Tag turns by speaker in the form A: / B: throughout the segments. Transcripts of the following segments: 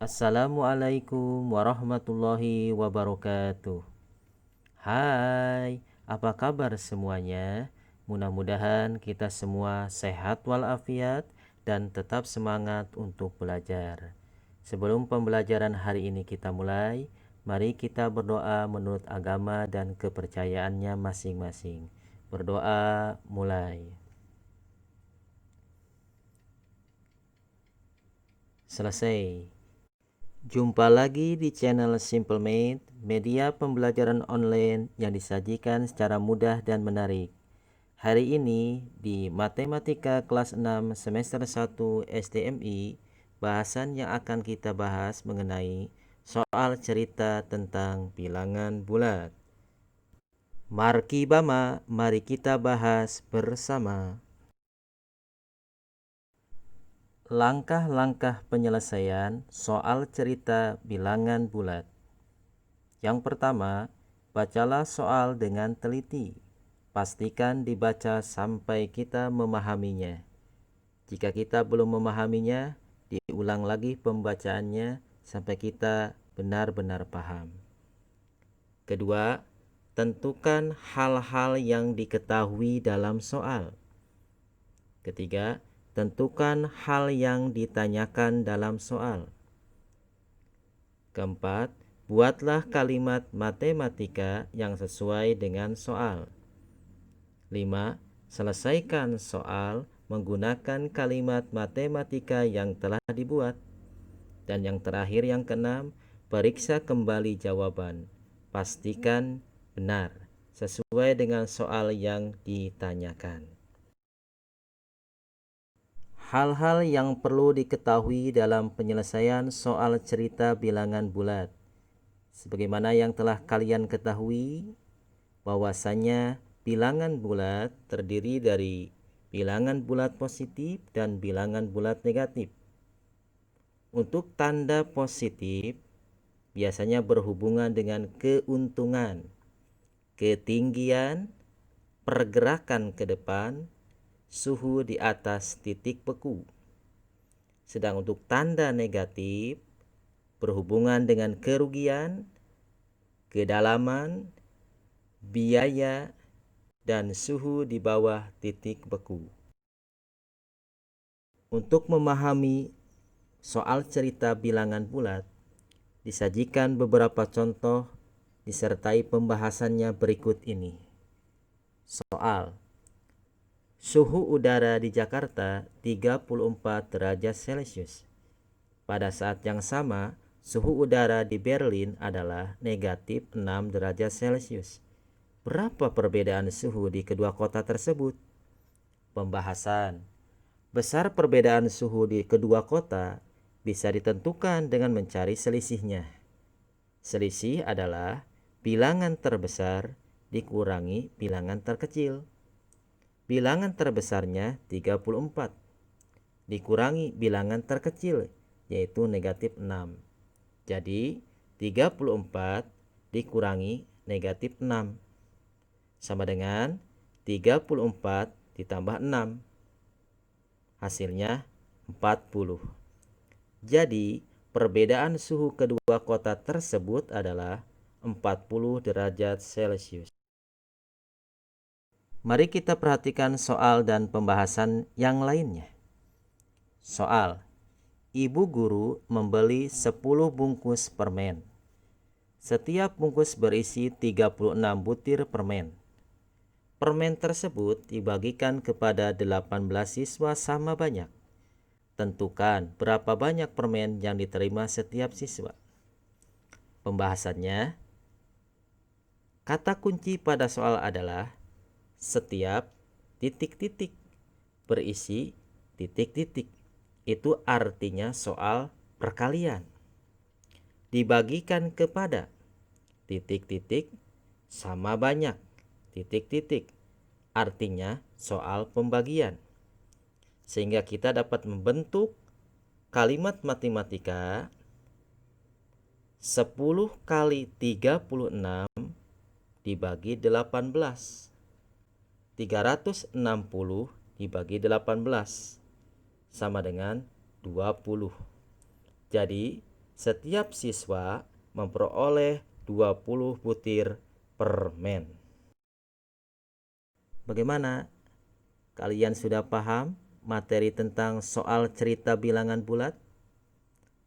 A: Assalamualaikum warahmatullahi wabarakatuh. Hai, apa kabar semuanya? Mudah-mudahan kita semua sehat walafiat dan tetap semangat untuk belajar. Sebelum pembelajaran hari ini kita mulai, mari kita berdoa menurut agama dan kepercayaannya masing-masing. Berdoa mulai. Selesai. Jumpa lagi di channel Simple Math, media pembelajaran online yang disajikan secara mudah dan menarik. Hari ini di Matematika kelas 6 semester 1 STMI, bahasan yang akan kita bahas mengenai soal cerita tentang bilangan bulat. Marki Bama, mari kita bahas bersama. Langkah-langkah penyelesaian soal cerita bilangan bulat. Yang pertama, bacalah soal dengan teliti. Pastikan dibaca sampai kita memahaminya. Jika kita belum memahaminya, diulang lagi pembacaannya sampai kita benar-benar paham. Kedua, tentukan hal-hal yang diketahui dalam soal. Ketiga, tentukan hal yang ditanyakan dalam soal. Keempat, buatlah kalimat matematika yang sesuai dengan soal. 5. Selesaikan soal menggunakan kalimat matematika yang telah dibuat. Dan yang terakhir, yang keenam, periksa kembali jawaban. Pastikan benar sesuai dengan soal yang ditanyakan. Hal-hal yang perlu diketahui dalam penyelesaian soal cerita bilangan bulat. Sebagaimana yang telah kalian ketahui, bahwasanya bilangan bulat terdiri dari bilangan bulat positif dan bilangan bulat negatif. Untuk tanda positif biasanya berhubungan dengan keuntungan, ketinggian, pergerakan ke depan, suhu di atas titik beku. Sedang untuk tanda negatif berhubungan dengan kerugian, kedalaman, biaya, dan suhu di bawah titik beku. Untuk memahami soal cerita bilangan bulat, disajikan beberapa contoh disertai pembahasannya berikut ini. Soal: suhu udara di Jakarta 34 derajat Celcius. Pada saat yang sama, suhu udara di Berlin adalah negatif 6 derajat Celcius. Berapa perbedaan suhu di kedua kota tersebut? Pembahasan: besar perbedaan suhu di kedua kota bisa ditentukan dengan mencari selisihnya. Selisih adalah bilangan terbesar dikurangi bilangan terkecil. Bilangan terbesarnya 34 dikurangi bilangan terkecil yaitu negatif 6. Jadi 34 dikurangi negatif 6 sama dengan 34 ditambah 6. Hasilnya 40. Jadi perbedaan suhu kedua kota tersebut adalah 40 derajat Celcius. Mari kita perhatikan soal dan pembahasan yang lainnya. Soal: ibu guru membeli 10 bungkus permen. Setiap bungkus berisi 36 butir permen. Permen tersebut dibagikan kepada 18 siswa sama banyak. Tentukan berapa banyak permen yang diterima setiap siswa. Pembahasannya, kata kunci pada soal adalah setiap titik-titik berisi titik-titik. Itu artinya soal perkalian. Dibagikan kepada titik-titik sama banyak titik-titik. Artinya soal pembagian. Sehingga kita dapat membentuk kalimat matematika 10 kali 36 dibagi 18. 360 dibagi 18 sama dengan 20. Jadi Setiap siswa memperoleh 20 butir permen. Bagaimana? Kalian sudah paham materi tentang soal cerita bilangan bulat?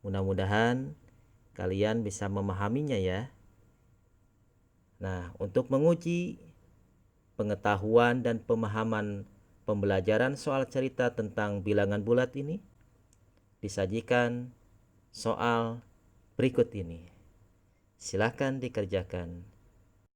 A: Mudah-mudahan kalian bisa memahaminya ya. Nah, untuk menguji pengetahuan dan pemahaman pembelajaran soal cerita tentang bilangan bulat ini, disajikan soal berikut ini. Silakan dikerjakan.